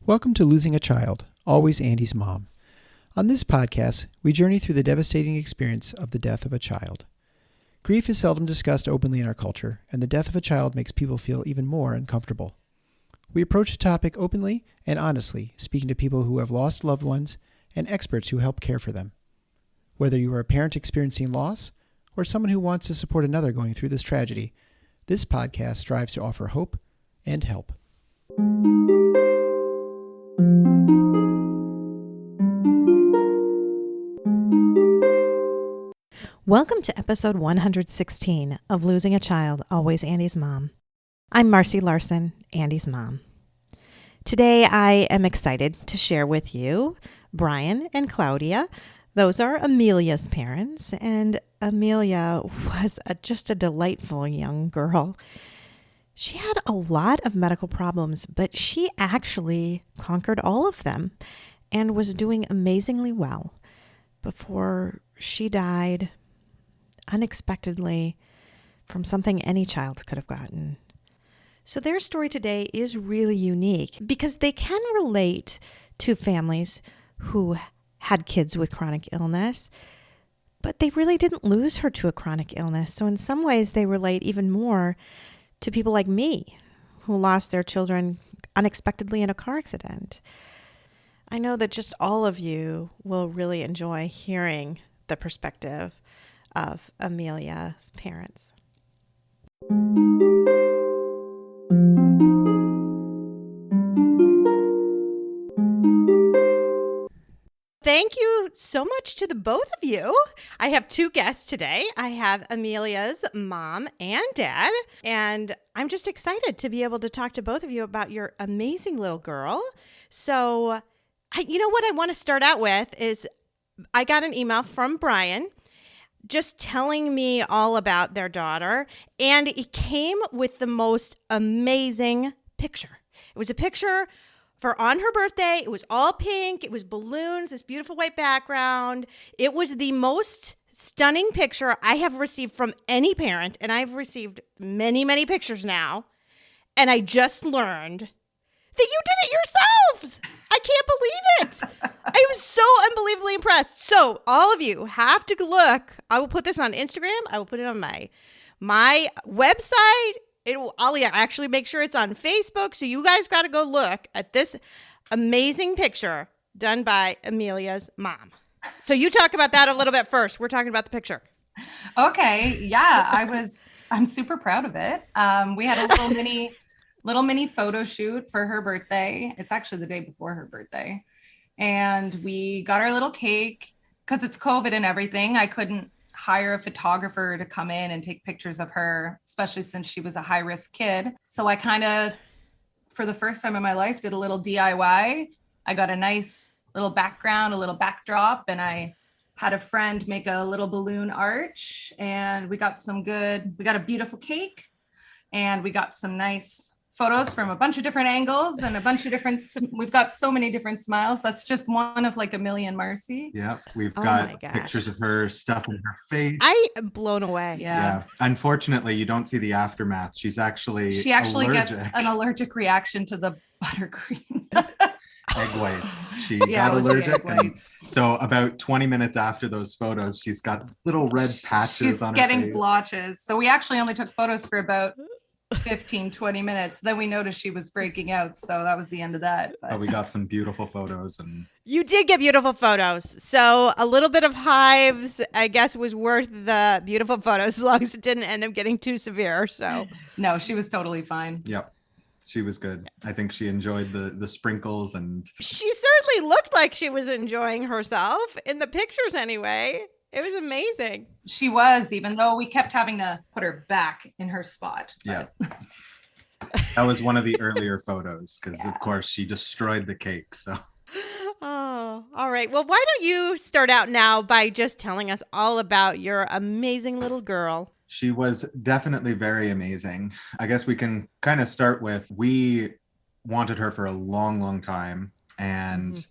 Welcome to Losing a Child, Always Andy's Mom. On this podcast, we journey through the devastating experience of the death of a child. Grief is seldom discussed openly in our culture, and the death of a child makes people feel even more uncomfortable. We approach the topic openly and honestly, speaking to people who have lost loved ones and experts who help care for them. Whether you are a parent experiencing loss or someone who wants to support another going through this tragedy, this podcast strives to offer hope and help. Welcome to episode 116 of Losing a Child, Always Andy's Mom. I'm Marcy Larson, Andy's mom. Today I am excited to share with you Brian and Claudia. Those are Emilia's parents, and Emilia was just a delightful young girl. She had a lot of medical problems, but she actually conquered all of them and was doing amazingly well before she died unexpectedly from something any child could have gotten. So their story today is really unique because they can relate to families who had kids with chronic illness, but they really didn't lose her to a chronic illness. So in some ways, they relate even more to people like me who lost their children unexpectedly in a car accident. I know that just all of you will really enjoy hearing the perspective of Emilia's parents. Thank you so much to the both of you. I have two guests today. I have Emilia's mom and dad, and I'm just excited to be able to talk to both of you about your amazing little girl. So, what I want to start out with is I got an email from Brian just telling me all about their daughter, and it came with the most amazing picture. It was a picture for on her birthday. It was all pink. It was balloons, this beautiful white background. It was the most stunning picture I have received from any parent, and I've received many, many pictures now, and I just learned that you did it yourselves. I can't believe it. I was so unbelievably impressed. So all of you have to look. I will put this on Instagram. I will put it on my website. I'll actually make sure it's on Facebook. So you guys got to go look at this amazing picture done by Emilia's mom. So you talk about that a little bit first. We're talking about the picture. Okay. Yeah, I'm super proud of it. We had a little mini photo shoot for her birthday. It's actually the day before her birthday. And we got our little cake because it's COVID and everything. I couldn't hire a photographer to come in and take pictures of her, especially since she was a high-risk kid. So I kind of, for the first time in my life, did a little DIY. I got a nice little background, a little backdrop, and I had a friend make a little balloon arch, and we got a beautiful cake, and we got some nice photos from a bunch of different angles and we've got so many different smiles. That's just one of like Emilia and Marcy. Yeah, we've got pictures of her stuffing her face. I am blown away. Yeah. Unfortunately, you don't see the aftermath. She actually gets an allergic reaction to the buttercream. Egg whites. She got allergic. And so about 20 minutes after those photos, she's got little red patches on her face. She's getting blotches. So we actually only took photos for about 15-20 minutes. Then we noticed she was breaking out, so that was the end of that. But we got some beautiful photos, and you did get beautiful photos. So a little bit of hives, I guess, was worth the beautiful photos as long as it didn't end up getting too severe. So no, she was totally fine. Yep, she was good. I think she enjoyed the sprinkles, and she certainly looked like she was enjoying herself in the pictures anyway. It was amazing. She was, even though we kept having to put her back in her spot. But... Yeah. That was one of the earlier photos because, of course, she destroyed the cake. So. Oh, all right. Well, why don't you start out now by just telling us all about your amazing little girl? She was definitely very amazing. I guess we can kind of start with, we wanted her for a long, long time. And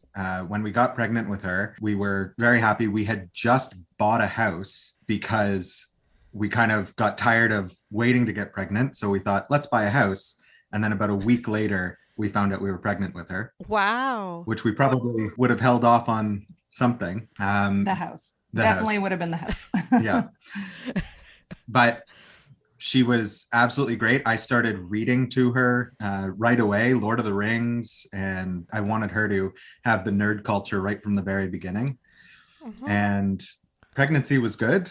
when we got pregnant with her, we were very happy. We had just bought a house because we kind of got tired of waiting to get pregnant. So we thought, let's buy a house. And then about a week later, we found out we were pregnant with her, Wow. which we probably would have held off on something. The house. Definitely would have been the house. Yeah. But she was absolutely great. I started reading to her right away, Lord of the Rings, and I wanted her to have the nerd culture right from the very beginning. And pregnancy was good.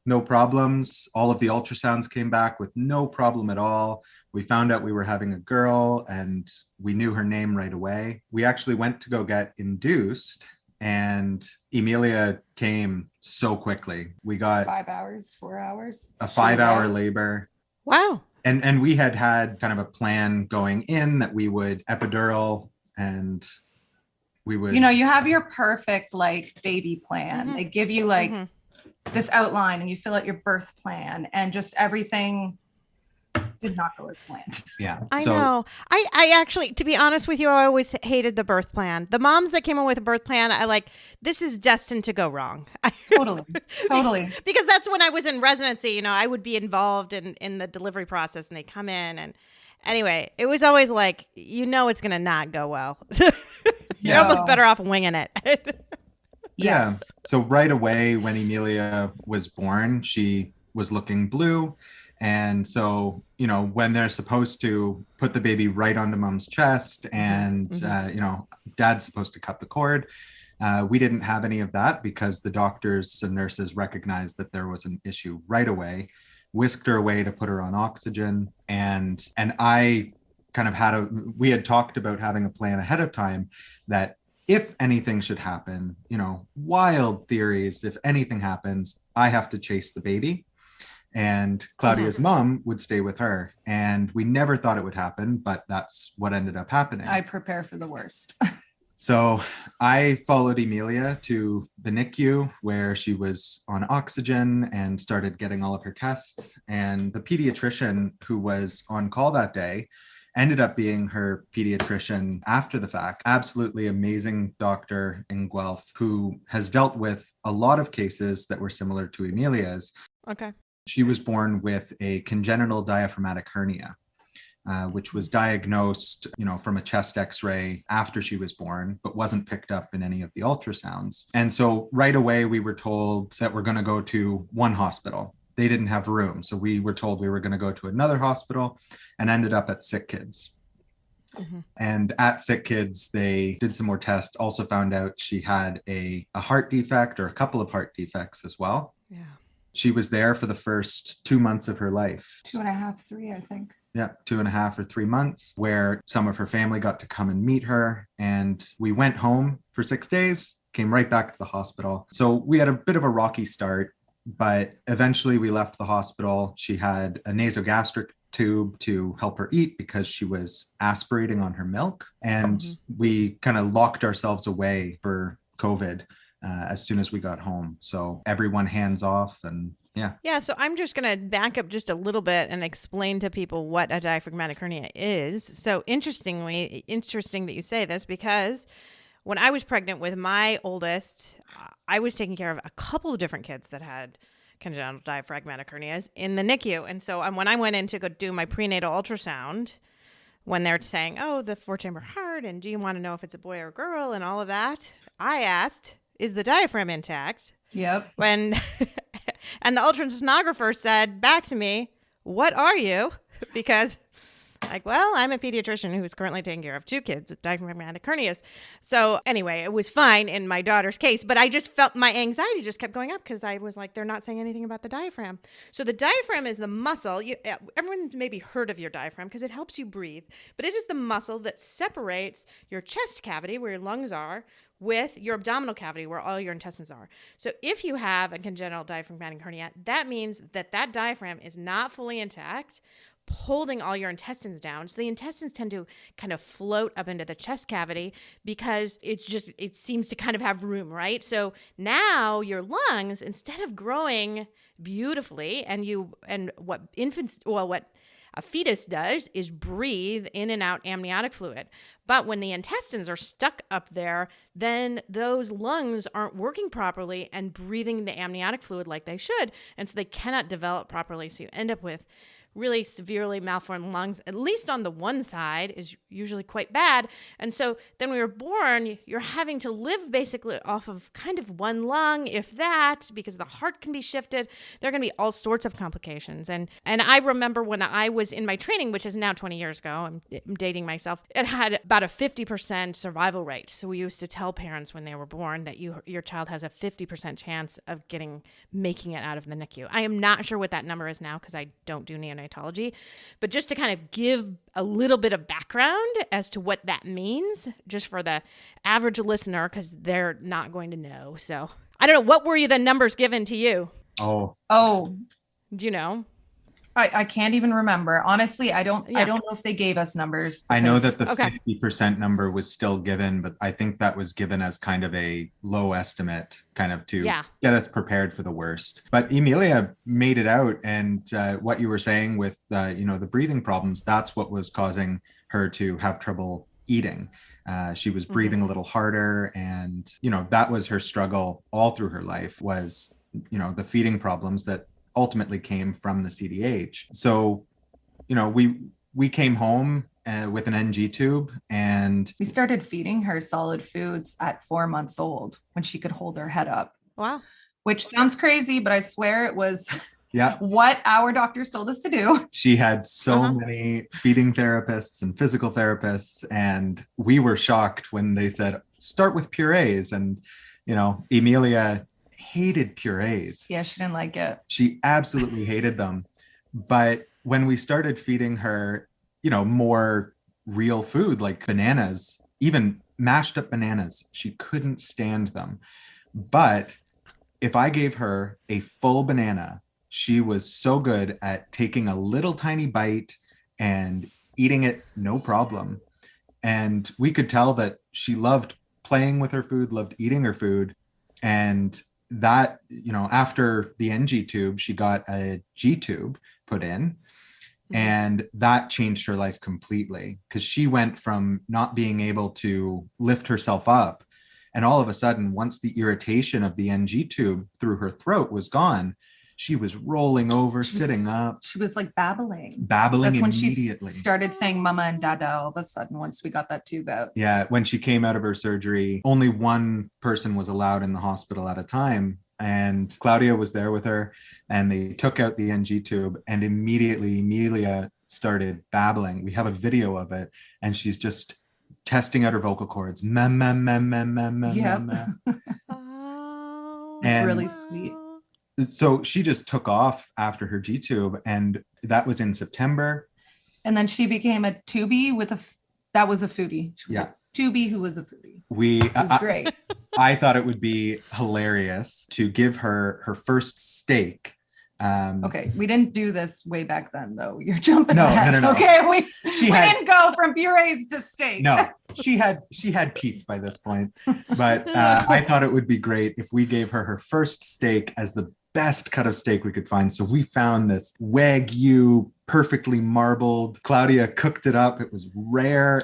No problems. All of the ultrasounds came back with no problem at all. We found out we were having a girl and we knew her name right away. We actually went to go get induced and Emilia came so quickly. We got 5 hours, 4 hours. A 5-hour labor. Wow. And we had kind of a plan going in that we would epidural and we would, you have your perfect like baby plan. They give you like this outline and you fill out your birth plan and just everything did not go as planned. Yeah. I know. I actually, to be honest with you, I always hated the birth plan. The moms that came up with a birth plan, I like, this is destined to go wrong. Totally. Because that's when I was in residency, I would be involved in the delivery process and they come in and anyway, it was always like, it's going to not go well. You're almost better off winging it. Yes. Yeah. So right away when Emilia was born, she was looking blue. And so, when they're supposed to put the baby right onto mom's chest and, dad's supposed to cut the cord, we didn't have any of that because the doctors and nurses recognized that there was an issue right away, whisked her away to put her on oxygen. And I kind of we had talked about having a plan ahead of time that if anything should happen, wild theories, if anything happens, I have to chase the baby. And Claudia's mom would stay with her. And we never thought it would happen, but that's what ended up happening. I prepare for the worst. So I followed Emilia to the NICU where she was on oxygen and started getting all of her tests. And the pediatrician who was on call that day ended up being her pediatrician after the fact. Absolutely amazing doctor in Guelph who has dealt with a lot of cases that were similar to Emilia's. Okay. She was born with a congenital diaphragmatic hernia, which was diagnosed, from a chest x-ray after she was born, but wasn't picked up in any of the ultrasounds. And so right away, we were told that we're going to go to one hospital. They didn't have room. So we were told we were going to go to another hospital and ended up at Sick Kids. And at Sick Kids, they did some more tests, also found out she had a heart defect or a couple of heart defects as well. Yeah. She was there for the first 2 months of her life. 2.5, 3, I think. Yeah, 2.5 or 3 months, where some of her family got to come and meet her. And we went home for 6 days, came right back to the hospital. So we had a bit of a rocky start, but eventually we left the hospital. She had a nasogastric tube to help her eat because she was aspirating on her milk. And we kind of locked ourselves away for COVID as soon as we got home. So everyone hands off and yeah. Yeah. So I'm just going to back up just a little bit and explain to people what a diaphragmatic hernia is. So interesting that you say this because when I was pregnant with my oldest, I was taking care of a couple of different kids that had congenital diaphragmatic hernias in the NICU. And so when I went in to go do my prenatal ultrasound, when they're saying, oh, the 4-chamber heart, and do you want to know if it's a boy or a girl and all of that, I asked, is the diaphragm intact? Yep. And the ultrasonographer said back to me, what are you? Because I'm a pediatrician who's currently taking care of 2 kids with diaphragmatic hernias. So anyway, it was fine in my daughter's case, but I just felt my anxiety just kept going up because I was like, they're not saying anything about the diaphragm. So the diaphragm is the muscle. Everyone's maybe heard of your diaphragm because it helps you breathe, but it is the muscle that separates your chest cavity where your lungs are with your abdominal cavity where all your intestines are. So if you have a congenital diaphragmatic hernia, that means that diaphragm is not fully intact, holding all your intestines down. So the intestines tend to kind of float up into the chest cavity because it seems to kind of have room, right? So now your lungs, instead of growing beautifully what a fetus does is breathe in and out amniotic fluid. But when the intestines are stuck up there, then those lungs aren't working properly and breathing the amniotic fluid like they should. And so they cannot develop properly. So you end up with really severely malformed lungs, at least on the one side, is usually quite bad. And so then we were born, you're having to live basically off of kind of one lung, if that, because the heart can be shifted. There are going to be all sorts of complications. And I remember when I was in my training, which is now 20 years ago, I'm dating myself, it had about a 50% survival rate. So we used to tell parents when they were born that your child has a 50% chance of making it out of the NICU. I am not sure what that number is now because I don't do neonatology, but just to kind of give a little bit of background as to what that means, just for the average listener, because they're not going to know. So I don't know, what were the numbers given to you? Oh, Do you know? I can't even remember. Honestly, I don't know if they gave us numbers. I know that the Okay. 50% number was still given, but I think that was given as kind of a low estimate, kind of to get us prepared for the worst. But Emilia made it out, and what you were saying with the breathing problems, that's what was causing her to have trouble eating. She was breathing a little harder, and that was her struggle all through her life, was the feeding problems that ultimately came from the CDH. So, we came home with an NG tube, and we started feeding her solid foods at 4 months old when she could hold her head up. Wow. Which sounds crazy, but I swear it was Yeah. what our doctors told us to do. She had so many feeding therapists and physical therapists, and we were shocked when they said, start with purees. And, Emilia hated purees. Yeah, she didn't like it. She absolutely hated them. But when we started feeding her, more real food like bananas, even mashed up bananas, she couldn't stand them. But if I gave her a full banana, she was so good at taking a little tiny bite and eating it, no problem. And we could tell that she loved playing with her food, loved eating her food. And that, after the NG tube, she got a G tube put in, and that changed her life completely, because she went from not being able to lift herself up, and all of a sudden, once the irritation of the NG tube through her throat was gone, she was rolling over, sitting up. She was like babbling. That's when immediately. She started saying mama and dada all of a sudden once we got that tube out. Yeah, when she came out of her surgery, only one person was allowed in the hospital at a time. And Claudia was there with her, and they took out the NG tube, and immediately Emilia started babbling. We have a video of it, and she's just testing out her vocal cords. Ma, ma, ma, ma, ma, ma, Yep. ma. It's really sweet. So she just took off after her G tube, and that was in September. And then she became a tubie that was a foodie. She was a tubie who was a foodie. It was great. I thought it would be hilarious to give her her first steak. Okay, we didn't do this way back then, though. You're jumping No. Okay, we didn't go from purees to steak. No, she had teeth by this point, but I thought it would be great if we gave her her first steak as the best cut of steak we could find. So we found this wagyu, perfectly marbled. Claudia cooked it up. It was rare.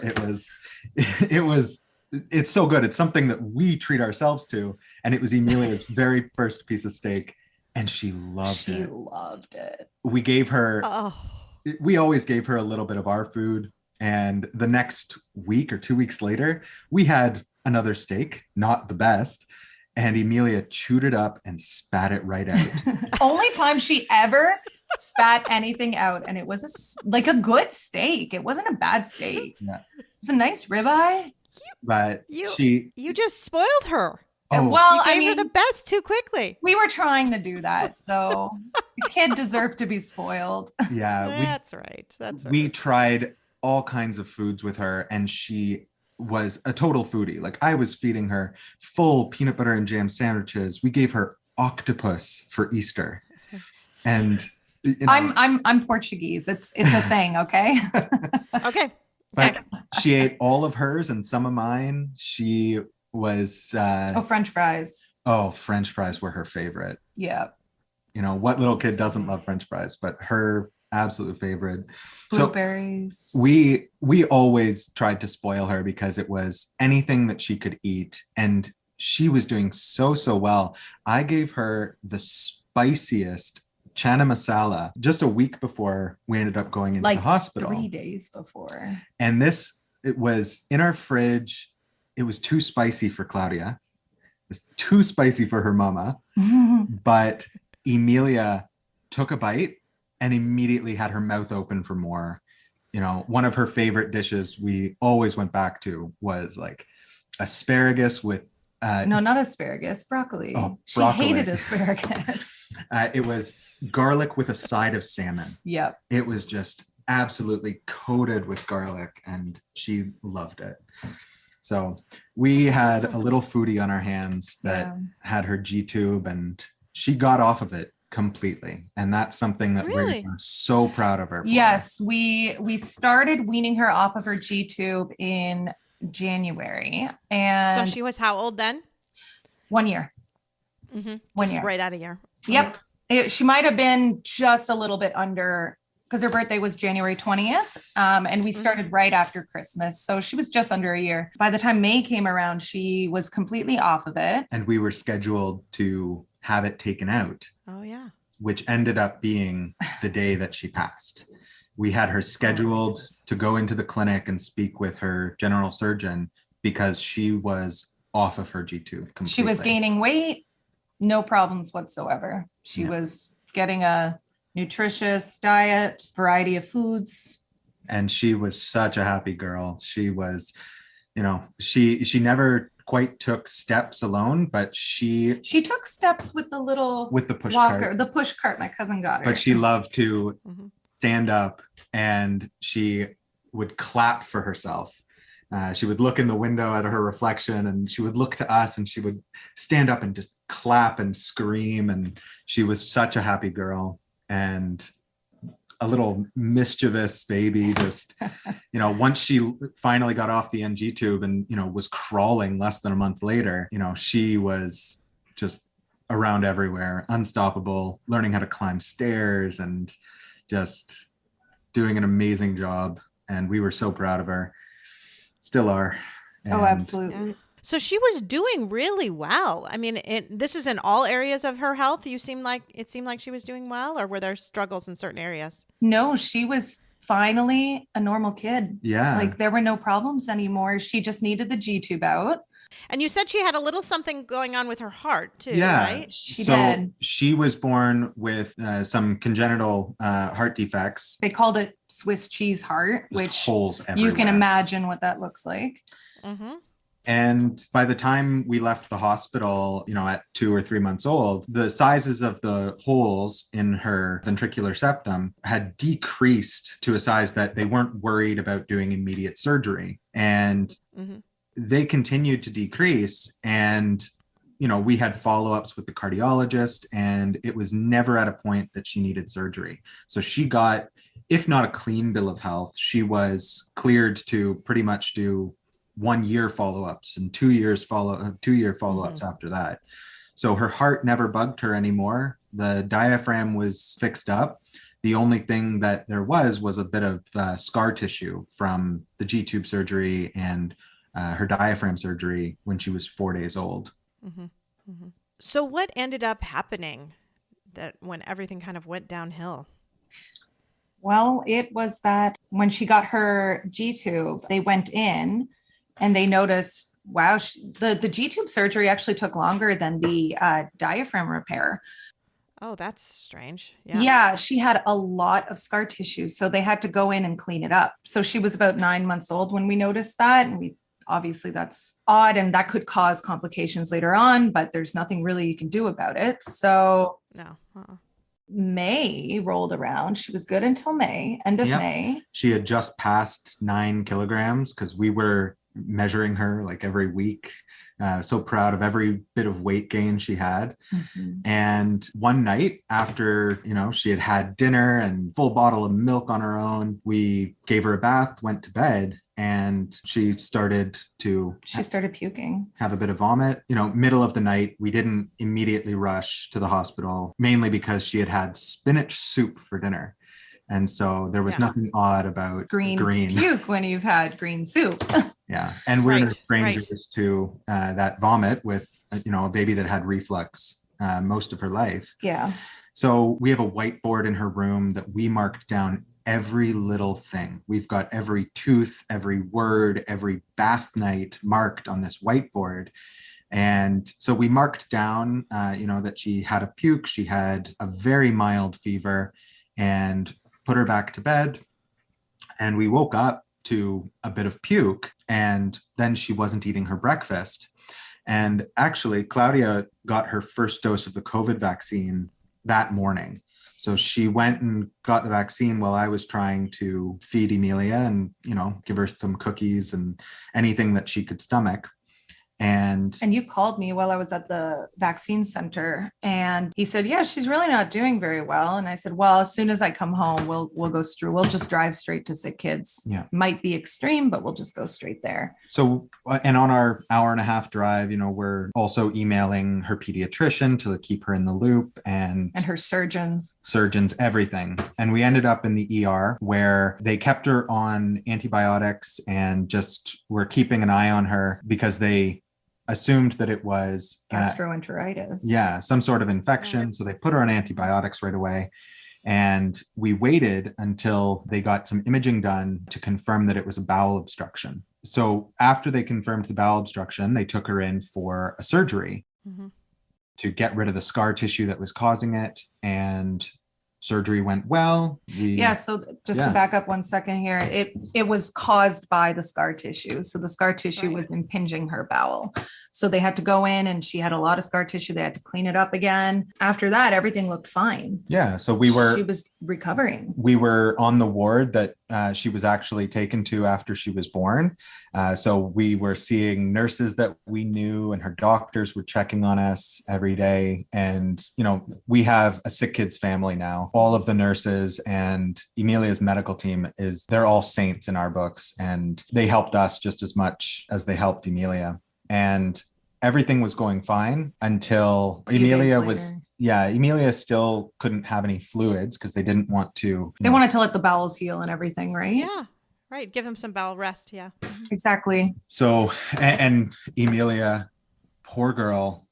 It's so good. It's something that we treat ourselves to. And it was Emilia's very first piece of steak. And she loved it. She loved it. We gave her, we always gave her a little bit of our food. And the next week or 2 weeks later, we had another steak, not the best. And Emilia chewed it up and spat it right out. Only time she ever spat anything out. And it was like a good steak. It wasn't a bad steak. Yeah. It was a nice ribeye. But you just spoiled her. Well, you gave her the best too quickly. We were trying to do that. So the kid deserved to be spoiled. Yeah. That's right. We tried all kinds of foods with her, and she was a total foodie. Like, I was feeding her full peanut butter and jam sandwiches. We gave her octopus for Easter. And I'm Portuguese. It's a thing, okay? Okay. But she ate all of hers and some of mine. She was French fries. French fries were her favorite. Yeah. What little kid doesn't love French fries, but her absolute favorite. Blueberries. So we always tried to spoil her, because it was anything that she could eat, and she was doing so well. I gave her the spiciest chana masala just a week before we ended up going into Like the hospital. 3 days before. And it was in our fridge. It was too spicy for Claudia. It's too spicy for her mama. But Emilia took a bite and immediately had her mouth open for more. You know, one of her favorite dishes we always went back to was like asparagus with No, not asparagus, broccoli. Oh, She broccoli. hated asparagus. It was garlic with a side of salmon. Yep. It was just absolutely coated with garlic and she loved it. So we had a little foodie on our hands that had her G-tube and she got off of it completely. And that's something that Really? we're so proud of her for. Yes, we started weaning her off of her G-tube in January. And So she was how old then? 1 year. Mm-hmm. 1 Just year. right out of year. Yep. She might have been just a little bit under, because her birthday was January 20th. And we started right after Christmas. So she was just under a year. By the time May came around, she was completely off of it. And we were scheduled to have it taken out, Oh yeah. which ended up being the day that she passed. We had her scheduled to go into the clinic and speak with her general surgeon because she was off of her G-tube completely. She was gaining weight, no problems whatsoever. She was getting a nutritious diet, variety of foods. And she was such a happy girl. She was, you know, she never quite took steps alone, but she took steps with the little with the push walker, cart. the push cart. My cousin got her. But she loved to Mhm. stand up and she would clap for herself. She would look in the window at her reflection and she would look to us and she would stand up and just clap and scream. And she was such a happy girl and a little mischievous baby. Just, you know, once she finally got off the NG tube and, you know, was crawling less than a month later, you know, she was just around everywhere, unstoppable, learning how to climb stairs and just doing an amazing job. And we were so proud of her. Still are. Oh, And absolutely. Yeah. So she was doing really well. I mean, this is in all areas of her health. It seemed like she was doing well, or were there struggles in certain areas? No, she was finally a normal kid. Yeah. Like there were no problems anymore. She just needed the G-tube out. And you said she had a little something going on with her heart too, Yeah. right? She So did. she was born with some congenital heart defects. They called it Swiss cheese heart, Just which holes you everywhere. can imagine what that looks like. Mm-hmm. And by the time we left the hospital, you know, at 2 or 3 months old, the sizes of the holes in her ventricular septum had decreased to a size that they weren't worried about doing immediate surgery. And Mm-hmm. they continued to decrease. And, you know, we had follow-ups with the cardiologist and it was never at a point that she needed surgery. So she got, if not a clean bill of health, she was cleared to pretty much do 1 year follow-ups and 2 year follow-ups after that. So her heart never bugged her anymore. The diaphragm was fixed up. The only thing that there was a bit of scar tissue from the G-tube surgery and her diaphragm surgery when she was 4 days old. Mm-hmm. Mm-hmm. So what ended up happening that when everything kind of went downhill? Well, it was that when she got her G-tube, they went in and they noticed, wow, the G-tube surgery actually took longer than the diaphragm repair. Oh, that's strange. Yeah. Yeah, she had a lot of scar tissue, so they had to go in and clean it up. So she was about 9 months old when we noticed that, and obviously that's odd and that could cause complications later on, but there's nothing really you can do about it. So No. May rolled around. She was good until May, end of Yep. May. She had just passed 9 kilograms because we were measuring her like every week. So proud of every bit of weight gain she had. Mhm. And one night after, you know, she had had dinner and full bottle of milk on her own, we gave her a bath, went to bed, and she started Puking. have a bit of vomit. You know, middle of the night, we didn't immediately rush to the hospital, mainly because she had had spinach soup for dinner. And so there was Yeah. nothing odd about Green green. puke when you've had green soup. Yeah. And we're no Right, strangers to that vomit with, you know, a baby that had reflux most of her life. Yeah. So we have a whiteboard in her room that we marked down every little thing. We've got every tooth, every word, every bath night marked on this whiteboard. And so we marked down, that she had a puke, she had a very mild fever, and put her back to bed. And we woke up to a bit of puke, and then she wasn't eating her breakfast. And actually, Claudia got her first dose of the COVID vaccine that morning. So she went and got the vaccine while I was trying to feed Emilia and, give her some cookies and anything that she could stomach. And you called me while I was at the vaccine center, and he said, yeah, she's really not doing very well. And I said, well, as soon as I come home, we'll just drive straight to Sick Kids. Yeah. Might be extreme, but we'll just go straight there. So, and on our hour and a half drive, we're also emailing her pediatrician to keep her in the loop, and her surgeons, everything. And we ended up in the ER where they kept her on antibiotics and just were keeping an eye on her because they assumed that it was gastroenteritis. Some sort of infection. So they put her on antibiotics right away. And we waited until they got some imaging done to confirm that it was a bowel obstruction. So after they confirmed the bowel obstruction, they took her in for a surgery to get rid of the scar tissue that was causing it. And surgery went well. So just to back up 1 second here, it was caused by the scar tissue. So the scar tissue was impinging her bowel. So they had to go in, and she had a lot of scar tissue. They had to clean it up again. After that, everything looked fine. Yeah. So she was recovering. We were on the ward that she was actually taken to after she was born. So we were seeing nurses that we knew, and her doctors were checking on us every day. And, we have a Sick Kids family now. All of the nurses and Emilia's medical team they're all saints in our books, and they helped us just as much as they helped Emilia. And everything was going fine until Emilia still couldn't have any fluids because they didn't want to. They wanted to let the bowels heal and everything, right? Yeah. Right. Give him some bowel rest. Yeah. Exactly. So, and Emilia, poor girl,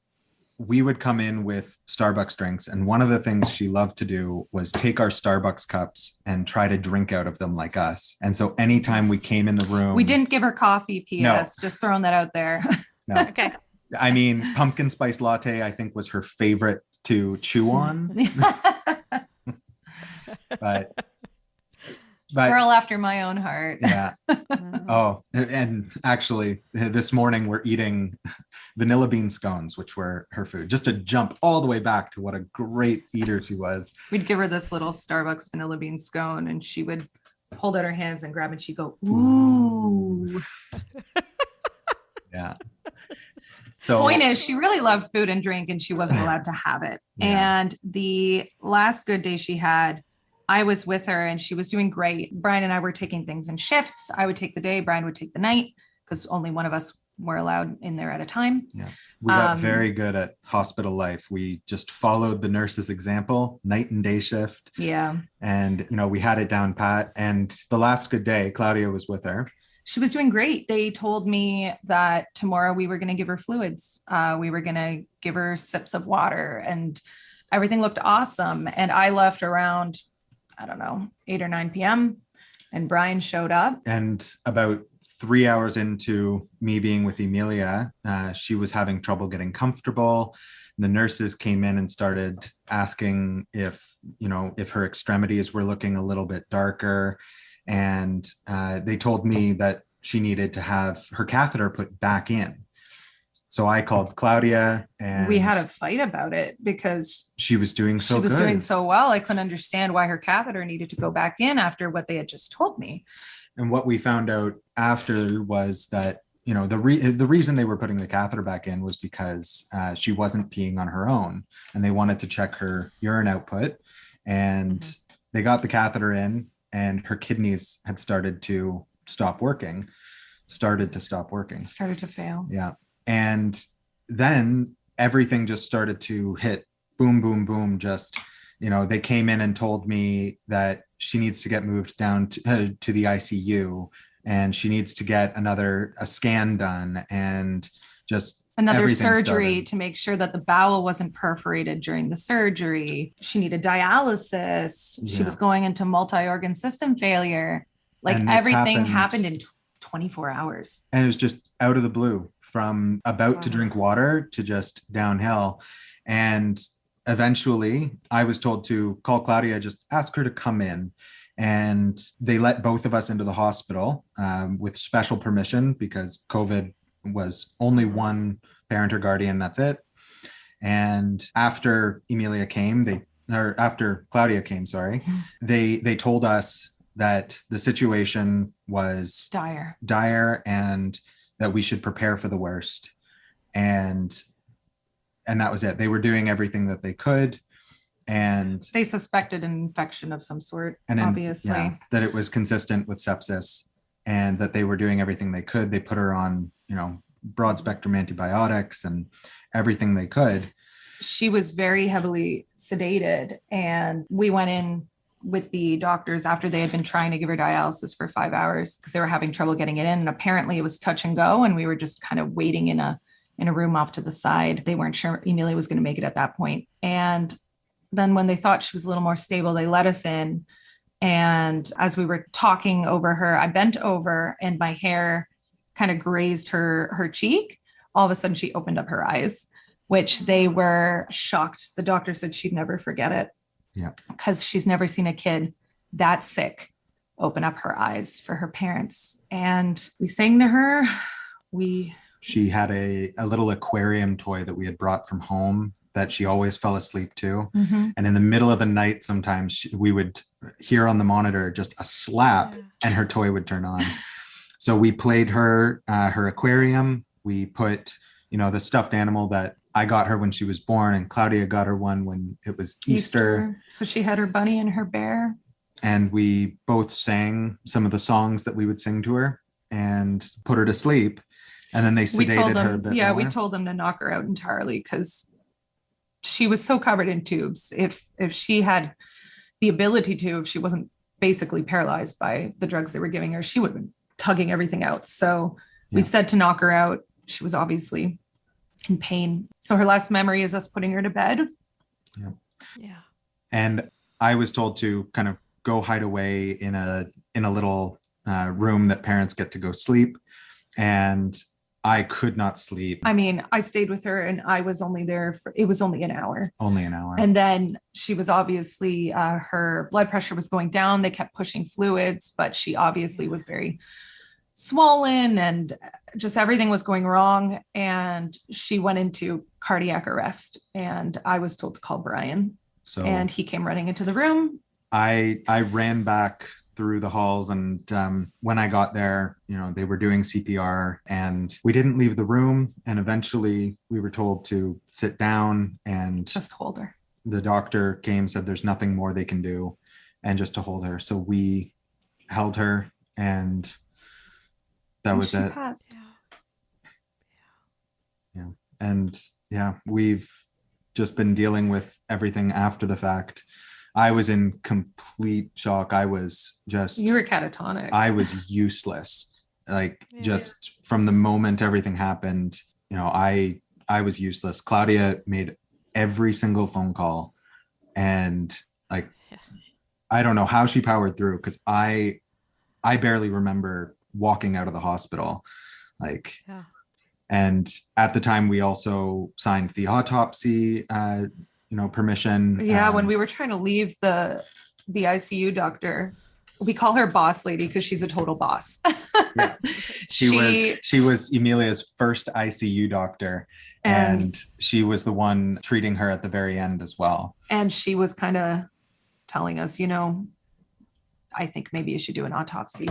we would come in with Starbucks drinks. And one of the things she loved to do was take our Starbucks cups and try to drink out of them like us. And so anytime we came in the room, we didn't give her coffee, PS, just throwing that out there. No. Okay. I mean, pumpkin spice latte, I think, was her favorite to chew on. but girl after my own heart. Yeah. Oh, and actually this morning we're eating vanilla bean scones, which were her food, just to jump all the way back to what a great eater she was. We'd give her this little Starbucks vanilla bean scone, and she would hold out her hands and grab it. She'd go, ooh. Yeah. So point is, she really loved food and drink, and she wasn't allowed to have it. Yeah. And the last good day she had, I was with her, and she was doing great. Brian and I were taking things in shifts. I would take the day, Brian would take the night, because only one of us were allowed in there at a time. Yeah. We got very good at hospital life. We just followed the nurse's example, night and day shift. Yeah. And, we had it down pat. And the last good day, Claudia was with her. She was doing great. They told me that tomorrow we were going to give her fluids. We were going to give her sips of water, and everything looked awesome. And I left around, 8 or 9 p.m. and Brian showed up. And about 3 hours into me being with Emilia, she was having trouble getting comfortable. The nurses came in and started asking if her extremities were looking a little bit darker. And they told me that she needed to have her catheter put back in. So I called Claudia, and we had a fight about it because she was doing so good. Doing so well. I couldn't understand why her catheter needed to go back in after what they had just told me. And what we found out after was that, the reason they were putting the catheter back in was because she wasn't peeing on her own, and they wanted to check her urine output. And they got the catheter in, and her kidneys had started to fail. Yeah. And then everything just started to hit boom, boom, boom. Just, they came in and told me that she needs to get moved down to the ICU, and she needs to get a scan done, and just another everything surgery started. to make sure that the bowel wasn't perforated during the surgery. She needed dialysis. She Yeah. was going into multi-organ system failure. Like And this everything happened in 24 hours. And it was just out of the blue, from about to drink water to just downhill. And eventually I was told to call Claudia, just ask her to come in. And they let both of us into the hospital with special permission, because COVID was only one parent or guardian, that's it. And after Emilia came, after Claudia came, sorry, they told us that the situation was dire and that we should prepare for the worst. And that was it. They were doing everything that they could. And they suspected an infection of some sort, and then, obviously. Yeah, that it was consistent with sepsis, and that they were doing everything they could. They put her on, broad spectrum antibiotics and everything they could. She was very heavily sedated, and we went in with the doctors after they had been trying to give her dialysis for 5 hours because they were having trouble getting it in. And apparently it was touch and go, and we were just kind of waiting in a room off to the side. They weren't sure Emilia was going to make it at that point. And then when they thought she was a little more stable, they let us in. And as we were talking over her, I bent over and my hair kind of grazed her cheek. All of a sudden she opened up her eyes, which they were shocked. The doctor said she'd never forget it. Yeah. Because she's never seen a kid that sick open up her eyes for her parents. And we sang to her. She had a little aquarium toy that we had brought from home that she always fell asleep to. Mm-hmm. And in the middle of the night, sometimes we would hear on the monitor just a slap and her toy would turn on. So we played her aquarium. We put, the stuffed animal that I got her when she was born, and Claudia got her one when it was Easter. So she had her bunny and her bear. And we both sang some of the songs that we would sing to her and put her to sleep. And then they sedated her a bit more. We told them to knock her out entirely because she was so covered in tubes. If she had the ability to, if she wasn't basically paralyzed by the drugs they were giving her, she would have been tugging everything out. So we said to knock her out. She was obviously in pain. So her last memory is us putting her to bed. Yeah. And I was told to kind of go hide away in a little room that parents get to go sleep. And I could not sleep. I mean, I stayed with her and I was only there it was only an hour. Only an hour. And then she was obviously, her blood pressure was going down. They kept pushing fluids, but she obviously was very swollen and just everything was going wrong. And she went into cardiac arrest. And I was told to call Brian. And he came running into the room. I ran back through the halls, and when I got there, they were doing CPR, and we didn't leave the room. And eventually we were told to sit down and just hold her. The doctor came, said there's nothing more they can do, and just to hold her. So we held her, and that was it. Passed. Yeah. And we've just been dealing with everything after the fact. I was in complete shock. You were catatonic. I was useless. Just from the moment everything happened, I was useless. Claudia made every single phone call, and I don't know how she powered through, because I barely remember walking out of the hospital. And at the time we also signed the autopsy permission. When we were trying to leave the ICU doctor, we call her boss lady because she's a total boss. She was Emilia's first ICU doctor, and she was the one treating her at the very end as well. And she was kind of telling us, I think maybe you should do an autopsy.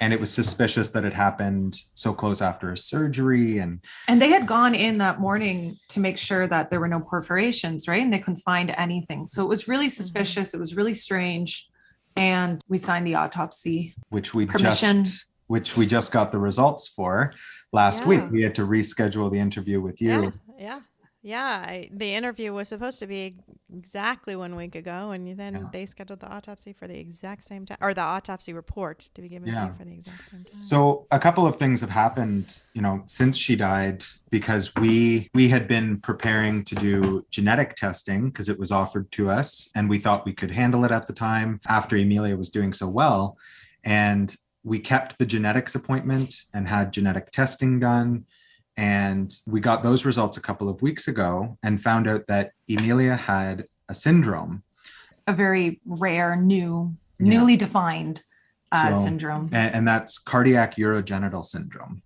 And it was suspicious that it happened so close after a surgery. And they had gone in that morning to make sure that there were no perforations, right? And they couldn't find anything. So it was really suspicious. Mm-hmm. It was really strange. And we signed the autopsy permission. Which we just got the results for last week. We had to reschedule the interview with you. Yeah. Yeah, the interview was supposed to be exactly 1 week ago, and then they scheduled the autopsy for the exact same time, or the autopsy report to be given to you for the exact same time. So a couple of things have happened, since she died, because we had been preparing to do genetic testing because it was offered to us, and we thought we could handle it at the time after Emilia was doing so well. And we kept the genetics appointment and had genetic testing done. And we got those results a couple of weeks ago and found out that Emilia had a syndrome. A very rare, newly defined syndrome. And that's cardiac urogenital syndrome.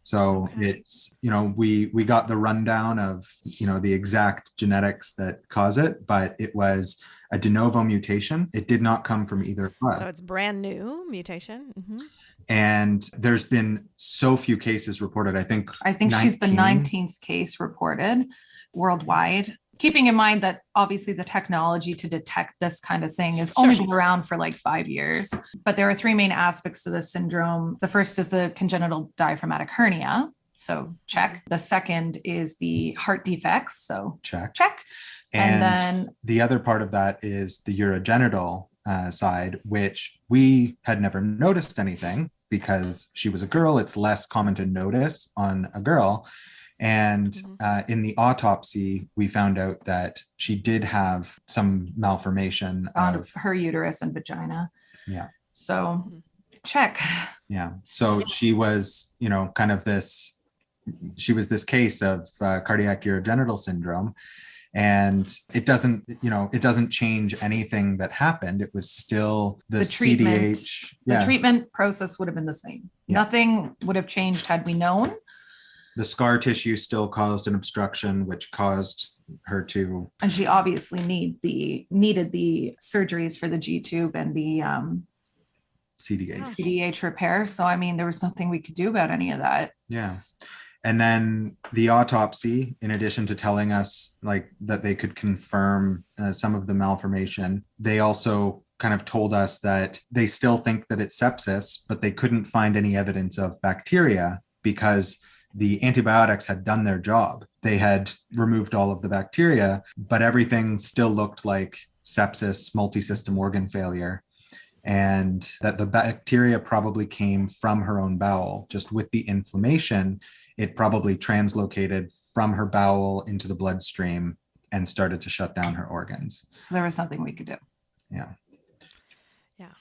So it's, we got the rundown of, the exact genetics that cause it, but it was a de novo mutation. It did not come from either blood. So it's brand new mutation. Mm-hmm. And there's been so few cases reported. I think she's the 19th case reported worldwide. Keeping in mind that obviously the technology to detect this kind of thing has only been around for like 5 years. But there are three main aspects to this syndrome. The first is the congenital diaphragmatic hernia. So check. The second is the heart defects. So check. And then the other part of that is the urogenital side, which we had never noticed anything because she was a girl. It's less common to notice on a girl. And in the autopsy, we found out that she did have some malformation of her uterus and vagina. Yeah. So check. Yeah. So she was, she was this case of cardiac urogenital syndrome. And it doesn't change anything that happened. It was still the treatment. CDH. The treatment process would have been the same. Yeah. Nothing would have changed had we known. The scar tissue still caused an obstruction, which caused her to. And she obviously needed the surgeries for the G tube and the CDH repair. So, there was nothing we could do about any of that. Yeah. And then the autopsy, in addition to telling us that they could confirm some of the malformation, they also kind of told us that they still think that it's sepsis, but they couldn't find any evidence of bacteria because the antibiotics had done their job. They had removed all of the bacteria, but everything still looked like sepsis, multi-system organ failure, and that the bacteria probably came from her own bowel. Just with the inflammation, it probably translocated from her bowel into the bloodstream and started to shut down her organs. So there was something we could do. Yeah. Yeah.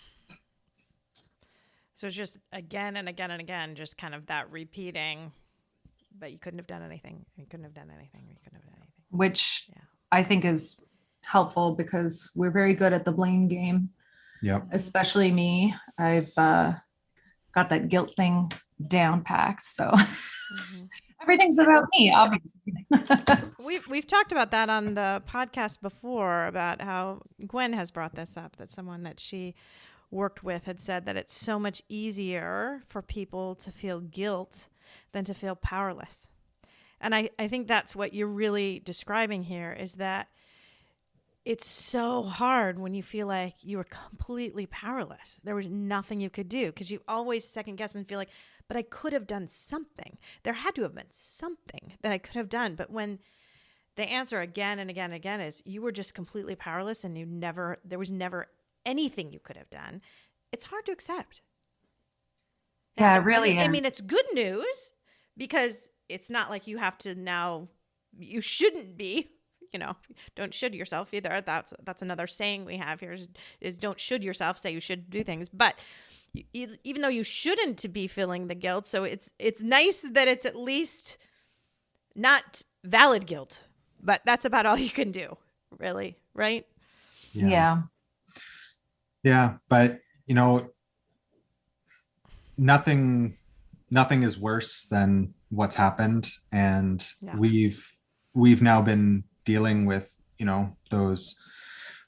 So just again and again and again, just kind of that repeating, but you couldn't have done anything. You couldn't have done anything. You couldn't have done anything. Which I think is helpful because we're very good at the blame game. Yep. Especially me. I've got that guilt thing down packed. So everything's about me, obviously. We've talked about that on the podcast before, about how Gwen has brought this up, that someone that she worked with had said that it's so much easier for people to feel guilt than to feel powerless. And I think that's what you're really describing here, is that it's so hard when you feel like you were completely powerless. There was nothing you could do because you always second guess and feel like, but I could have done something. There had to have been something that I could have done. But when the answer again and again and again is you were just completely powerless and there was never anything you could have done, it's hard to accept. Yeah, it really is. It's good news because it's not like you have to now, you shouldn't be, don't should yourself either. That's another saying we have here is don't should yourself, say you should do things. But even though you shouldn't be feeling the guilt, so it's nice that it's at least not valid guilt, but that's about all you can do, really, right? Yeah. Yeah, but nothing is worse than what's happened, and we've now been dealing with those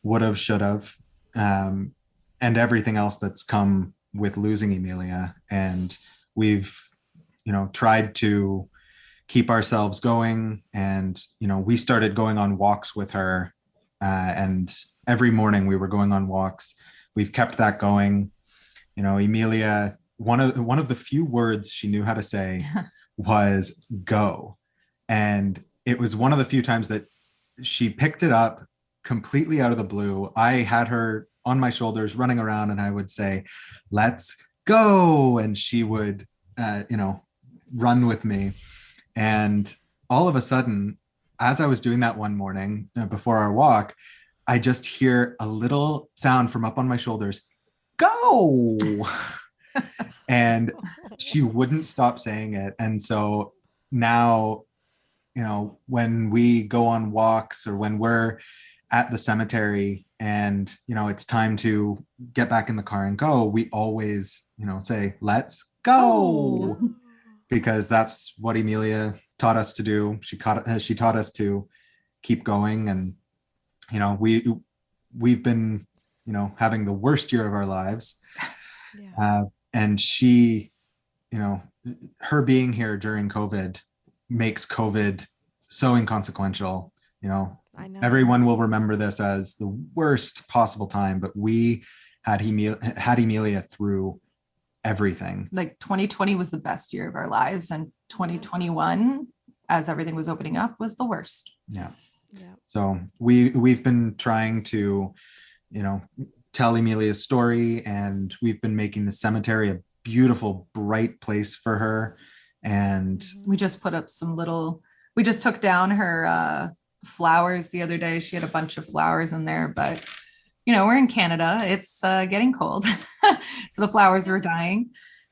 would have, should have, and everything else that's come with losing Emilia. And we've tried to keep ourselves going, and we started going on walks with her, and every morning we were going on walks. We've kept that going. Emilia, one of the few words she knew how to say was go. And it was one of the few times that she picked it up completely out of the blue. I had her on my shoulders running around, and I would say, "Let's go." And she would, run with me. And all of a sudden, as I was doing that one morning before our walk, I just hear a little sound from up on my shoulders, "Go." And she wouldn't stop saying it. And so now, when we go on walks or when we're at the cemetery and, it's time to get back in the car and go, we always, say, "Let's go." Oh. Because that's what Emilia taught us to do. She taught us to keep going. And, we've been, having the worst year of our lives. Yeah. And she, her being here during COVID makes COVID so inconsequential. I know. Everyone will remember this as the worst possible time, but we had Emilia through everything. Like 2020 was the best year of our lives, and 2021, as everything was opening up, was the worst. Yeah. Yeah. So we've been trying to, tell Emilia's story, and we've been making the cemetery a beautiful, bright place for her. And We just put up we just took down her flowers the other day. She had a bunch of flowers in there, but we're in Canada. It's getting cold. So the flowers were dying.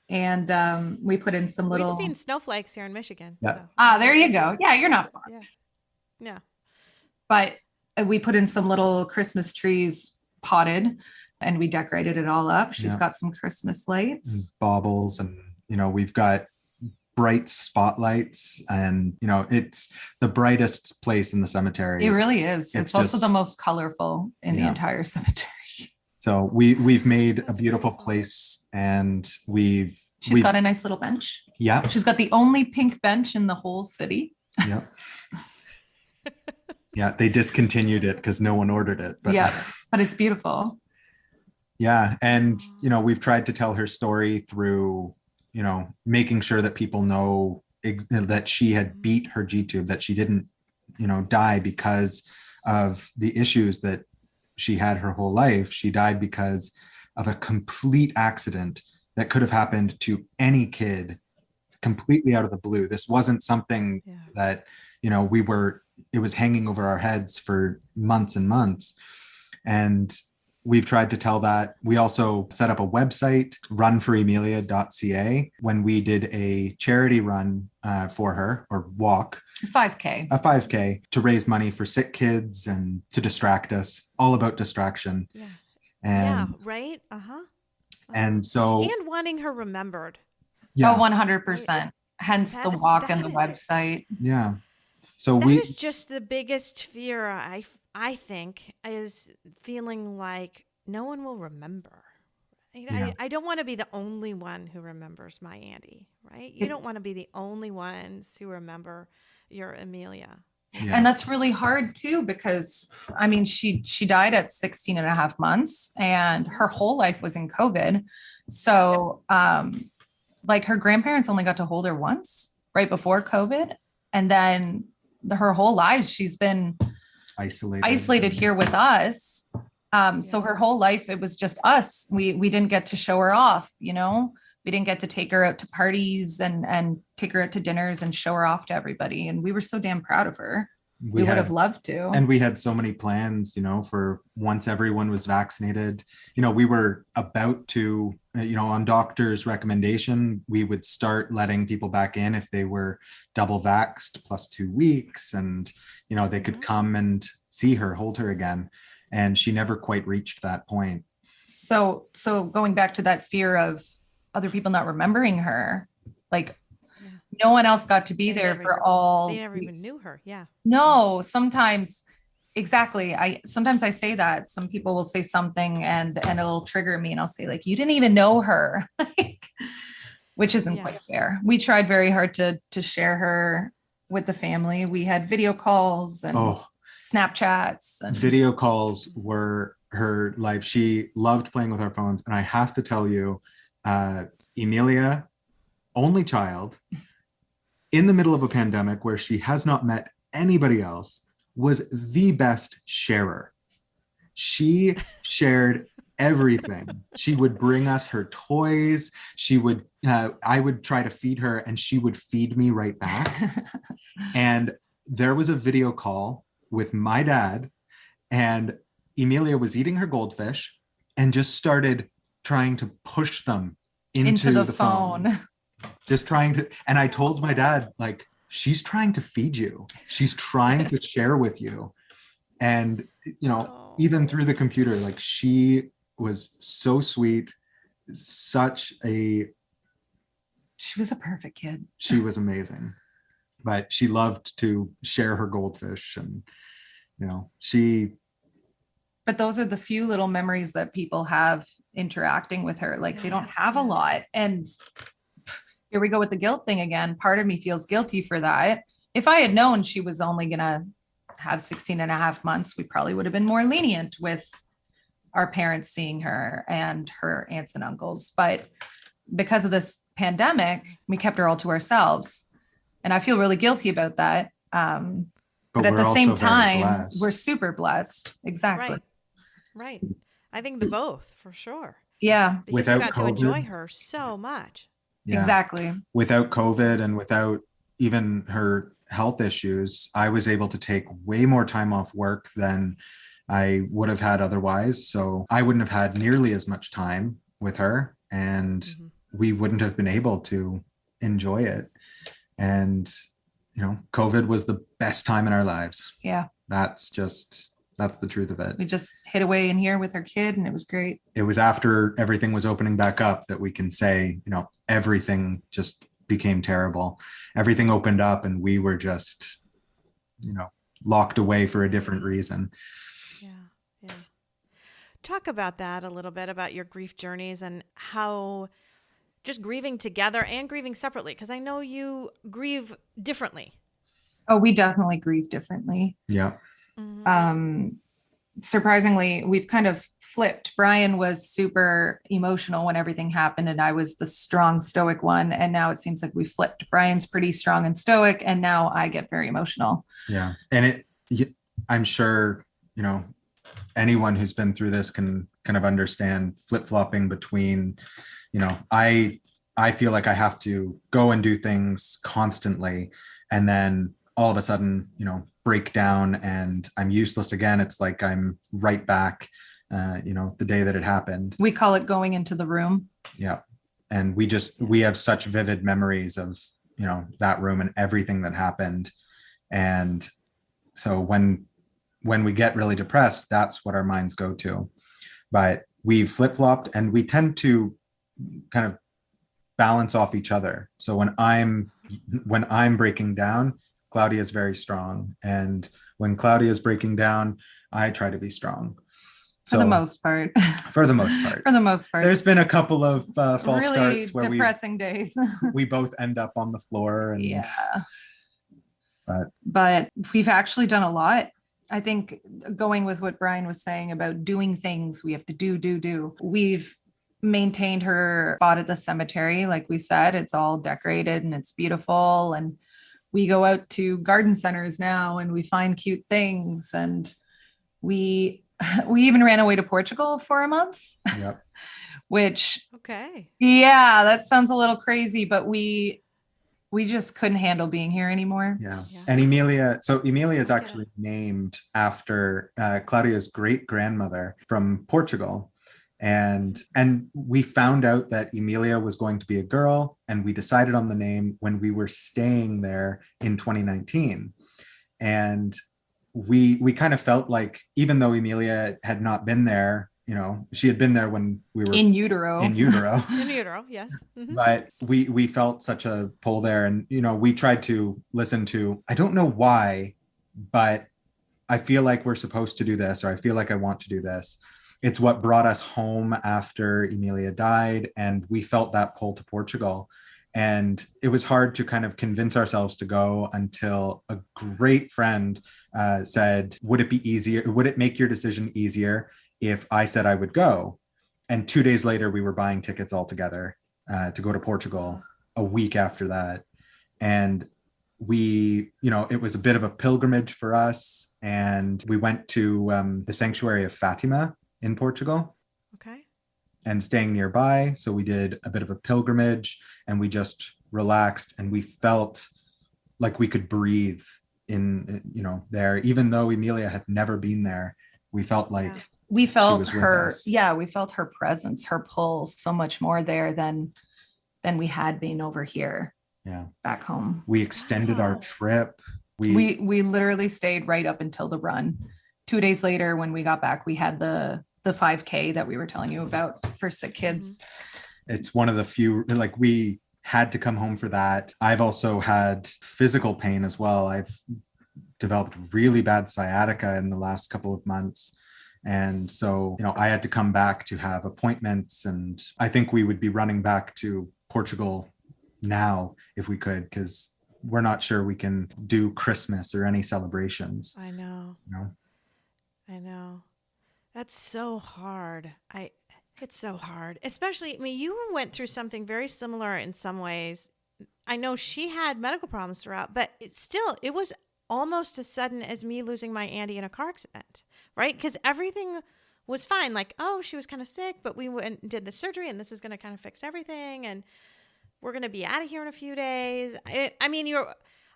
And we put in some little. We've seen snowflakes here in Michigan. Yeah. So. There you go. Yeah, you're not far. Yeah. Yeah. But we put in some little Christmas trees potted, and we decorated it all up. She's got some Christmas lights. And baubles, and, we've got bright spotlights, and, it's the brightest place in the cemetery. It really is. It's also the most colorful in the Yeah. entire cemetery. So we've made That's a beautiful beautiful. place, and She's got a nice little bench. yeah. She's got the only pink bench in the whole city. Yep. Yeah, they discontinued it because no one ordered it. But Yeah, but it's beautiful. yeah. And, we've tried to tell her story through, making sure that people know that she had beat her G-tube, that she didn't, die because of the issues that she had her whole life. She died because of a complete accident that could have happened to any kid completely out of the blue. This wasn't something that, it was hanging over our heads for months and months. And we've tried to tell that. We also set up a website, runforemilia.ca, when we did a charity run for her, or walk, 5K. a 5K, to raise money for sick kids and to distract us, all about distraction. Yeah. Yeah. And, Right. Uh-huh. and so, And wanting her remembered. yeah, Oh, 100%. Hence the walk and the website. yeah. So That we, is just the biggest fear, I think, is feeling like no one will remember. Yeah. I don't want to be the only one who remembers my Andy, right? You don't want to be the only ones who remember your Emilia. yeah. And that's really hard too, because she died at 16 and a half months, and her whole life was in COVID. So like her grandparents only got to hold her once right before COVID. And then her whole life, she's been isolated here with us. So her whole life, it was just us. We didn't get to show her off, we didn't get to take her out to parties and take her out to dinners and show her off to everybody. And we were so damn proud of her. We would have loved to. And we had so many plans, for once everyone was vaccinated. We were about to, on doctor's recommendation, we would start letting people back in if they were double vaxxed plus 2 weeks. And, they could come and see her, hold her again. And she never quite reached that point. So going back to that fear of other people not remembering her, like no one else got to be there for all. They never even knew her. Yeah. No, sometimes. Exactly. Sometimes I say that some people will say something and it'll trigger me, and I'll say, like, you didn't even know her, which isn't quite fair. We tried very hard to share her with the family. We had video calls and Snapchats. And video calls were her life. She loved playing with our phones. And I have to tell you, Emilia, only child, in the middle of a pandemic where she has not met anybody else, was the best sharer. She shared everything. She would bring us her toys. I would try to feed her and she would feed me right back. And there was a video call with my dad, and Emilia was eating her goldfish and just started trying to push them into the phone. Just trying to, and I told my dad, like, she's trying to feed you. She's trying to share with you. And, even through the computer, like, she was so sweet, she was a perfect kid. She was amazing, but she loved to share her goldfish, and, but those are the few little memories that people have interacting with her. Like, they don't have a lot. And here we go with the guilt thing again. Part of me feels guilty for that. If I had known she was only going to have 16 and a half months, we probably would have been more lenient with our parents seeing her and her aunts and uncles. But because of this pandemic, we kept her all to ourselves. And I feel really guilty about that. But at the same time, we're super blessed. Exactly. Right. I think the both, for sure. Yeah. Because without you got COVID, to enjoy her so much. Yeah. Exactly. Without COVID and without even her health issues, I was able to take way more time off work than I would have had otherwise. So I wouldn't have had nearly as much time with her, and we wouldn't have been able to enjoy it. And, COVID was the best time in our lives. Yeah. That's the truth of it. We just hid away in here with our kid, and it was great. It was after everything was opening back up that we can say, everything just became terrible. Everything opened up and we were just, locked away for a different reason. Yeah. Talk about that a little bit, about your grief journeys and how just grieving together and grieving separately, because I know you grieve differently. Oh, we definitely grieve differently. Yeah. Surprisingly, we've kind of flipped. Brian was super emotional when everything happened, and I was the strong, stoic one. And now it seems like we flipped. Brian's pretty strong and stoic, and now I get very emotional. Yeah. And I'm sure, anyone who's been through this can kind of understand flip-flopping between, I feel like I have to go and do things constantly, and then all of a sudden, break down and I'm useless again. It's like I'm right back, the day that it happened. We call it going into the room. Yeah. And we have such vivid memories of, that room and everything that happened. And so when we get really depressed, that's what our minds go to. But we've flip-flopped, and we tend to kind of balance off each other. So when I'm breaking down, Claudia is very strong. And when Claudia is breaking down, I try to be strong. So, for the most part. For the most part. For the most part. There's been a couple of false really starts where depressing days. we both end up on the floor. And, yeah. But we've actually done a lot. I think going with what Brian was saying about doing things we have to do. We've maintained her spot at the cemetery. Like we said, it's all decorated and it's beautiful. And we go out to garden centers now and we find cute things. And we even ran away to Portugal for a month. Yep. Okay. Yeah, that sounds a little crazy, but we just couldn't handle being here anymore. Yeah. And Emilia is actually named after Claudia's great grandmother from Portugal. And we found out that Emilia was going to be a girl, and we decided on the name when we were staying there in 2019. And we kind of felt like, even though Emilia had not been there, she had been there when we were in utero. In utero, yes. Mm-hmm. But we felt such a pull there, and we tried to listen to, I don't know why, but I feel like we're supposed to do this, or I feel like I want to do this. It's what brought us home after Emilia died, and we felt that pull to Portugal. And it was hard to kind of convince ourselves to go until a great friend said, would it make your decision easier if I said I would go? And 2 days later, we were buying tickets all together to go to Portugal a week after that. And it was a bit of a pilgrimage for us, and we went to the sanctuary of Fatima in Portugal. Okay. And staying nearby. So we did a bit of a pilgrimage, and we just relaxed, and we felt like we could breathe in, there, even though Emilia had never been there. We felt like we felt she was her, with us. we felt her presence, her pull so much more there than we had been over here. Yeah. Back home. We extended our trip. We literally stayed right up until the run. 2 days later, when we got back, we had the 5K that we were telling you about for sick kids. It's one of the few, like, we had to come home for that. I've also had physical pain as well. I've developed really bad sciatica in the last couple of months. And so, I had to come back to have appointments, and I think we would be running back to Portugal now if we could, because we're not sure we can do Christmas or any celebrations. I know. I know. That's so hard. It's so hard. Especially, you went through something very similar in some ways. I know she had medical problems throughout, but it was almost as sudden as me losing my Andy in a car accident, right? Because everything was fine. Like, she was kind of sick, but we went and did the surgery, and this is going to kind of fix everything, and we're going to be out of here in a few days. I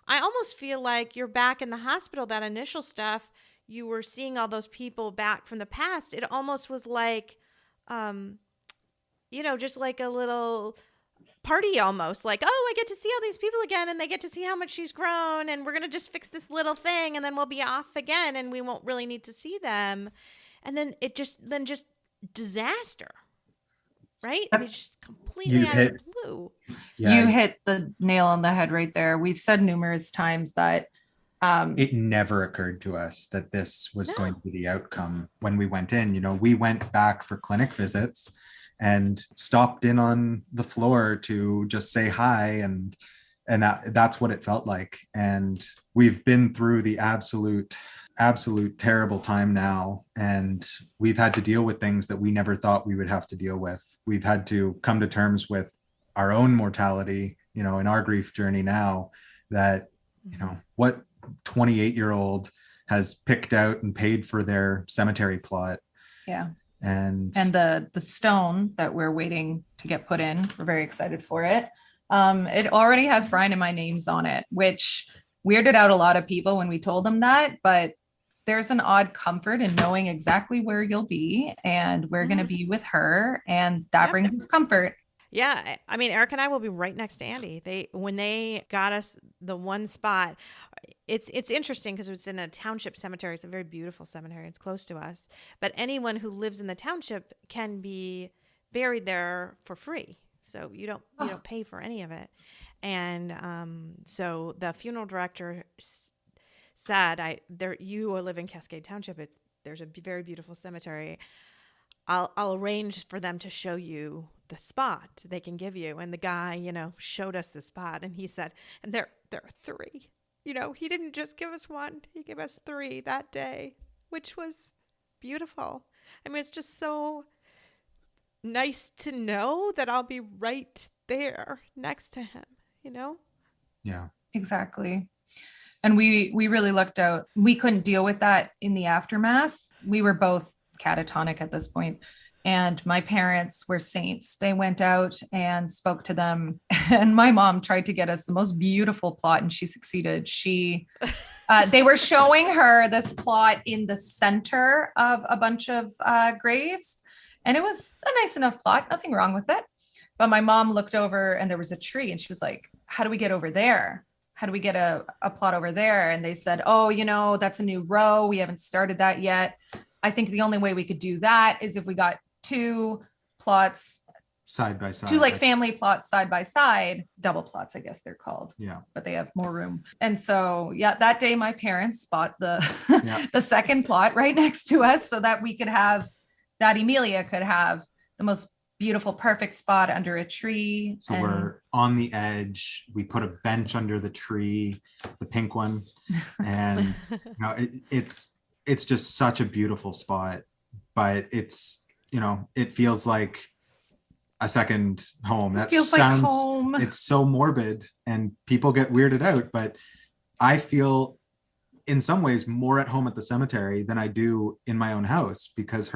almost feel like you're back in the hospital, that initial stuff. You were seeing all those people back from the past. It almost was like, just like a little party almost. Like, I get to see all these people again, and they get to see how much she's grown, and we're going to just fix this little thing, and then we'll be off again, and we won't really need to see them. And then just disaster, right? Just completely out of the blue. Yeah. You hit the nail on the head right there. We've said numerous times that it never occurred to us that this was going to be the outcome when we went in. We went back for clinic visits and stopped in on the floor to just say hi, and that's what it felt like. And we've been through the absolute terrible time now, and we've had to deal with things that we never thought we would have to deal with. We've had to come to terms with our own mortality, in our grief journey now, that what 28-year-old has picked out and paid for their cemetery plot. Yeah. And the stone that we're waiting to get put in, we're very excited for it. It already has Brian and my names on it, which weirded out a lot of people when we told them that, but there's an odd comfort in knowing exactly where you'll be, and we're going to be with her, and that brings us comfort. Yeah, Eric and I will be right next to Andy. When they got us the one spot, it's interesting because it's in a township cemetery. It's a very beautiful cemetery. It's close to us. But anyone who lives in the township can be buried there for free. So you don't pay for any of it. And so the funeral director said, you live in Cascade Township. There's a very beautiful cemetery. I'll arrange for them to show you the spot they can give you. And the guy, showed us the spot, and he said, and there are 3. He didn't just give us 1, he gave us 3 that day, which was beautiful. It's just so nice to know that I'll be right there next to him, Yeah, exactly. And we really lucked out. We couldn't deal with that in the aftermath. We were both catatonic at this point, and my parents were saints. They went out and spoke to them, and my mom tried to get us the most beautiful plot, and she succeeded. They were showing her this plot in the center of a bunch of graves, and it was a nice enough plot, nothing wrong with it. But my mom looked over, and there was a tree, and she was like, how do we get over there? How do we get a plot over there? And they said, that's a new row. We haven't started that yet. I think the only way we could do that is if we got 2 plots side by side, 2 family plots side by side, double plots, I guess they're called. Yeah. But they have more room. And so, that day my parents bought the the second plot right next to us so that Emilia could have the most beautiful, perfect spot under a tree. So we're on the edge. We put a bench under the tree, the pink one, and it's just such a beautiful spot, but it's, it feels like a second home. That feels sounds like home. It's so morbid, and people get weirded out, but I feel in some ways more at home at the cemetery than I do in my own house, because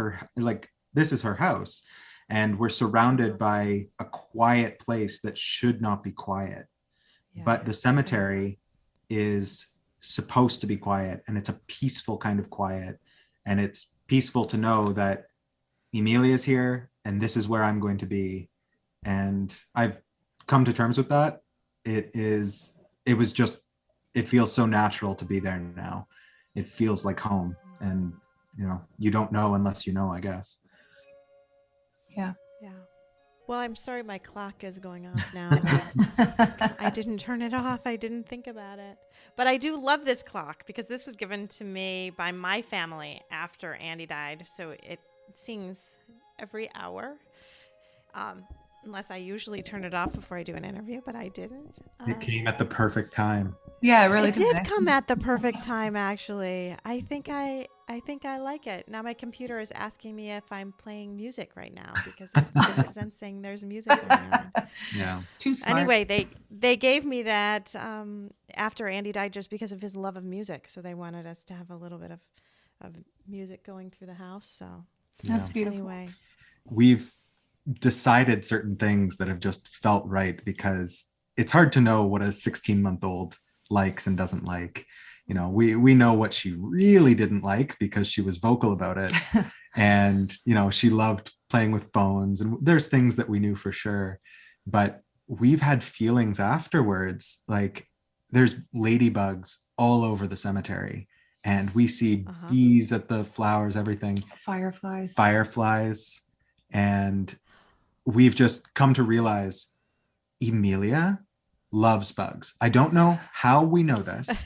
this is her house, and we're surrounded by a quiet place that should not be quiet. Yeah. But the cemetery is supposed to be quiet, and it's a peaceful kind of quiet, and it's peaceful to know that Emilia's here and this is where I'm going to be. And I've come to terms with that. It feels so natural to be there now. It feels like home, and you don't know unless you know, I guess. Yeah. Yeah. Well, I'm sorry my clock is going off now. I didn't turn it off. I didn't think about it. But I do love this clock because this was given to me by my family after Andy died. So it sings every hour. Unless I usually turn it off before I do an interview, but I didn't. It came at the perfect time. Yeah, it really did come at the perfect time, actually. I think I like it. Now my computer is asking me if I'm playing music right now because it's sensing there's music going on. Yeah, it's too smart. Anyway, they gave me that after Andy died just because of his love of music. So they wanted us to have a little bit of music going through the house. So that's beautiful. Anyway, we've decided certain things that have just felt right, because it's hard to know what a 16-month-old likes and doesn't like. We know what she really didn't like because she was vocal about it. And she loved playing with phones, and there's things that we knew for sure, but we've had feelings afterwards, like there's ladybugs all over the cemetery, and we see bees at the flowers, everything, fireflies, and we've just come to realize Emilia loves bugs. I don't know how we know this,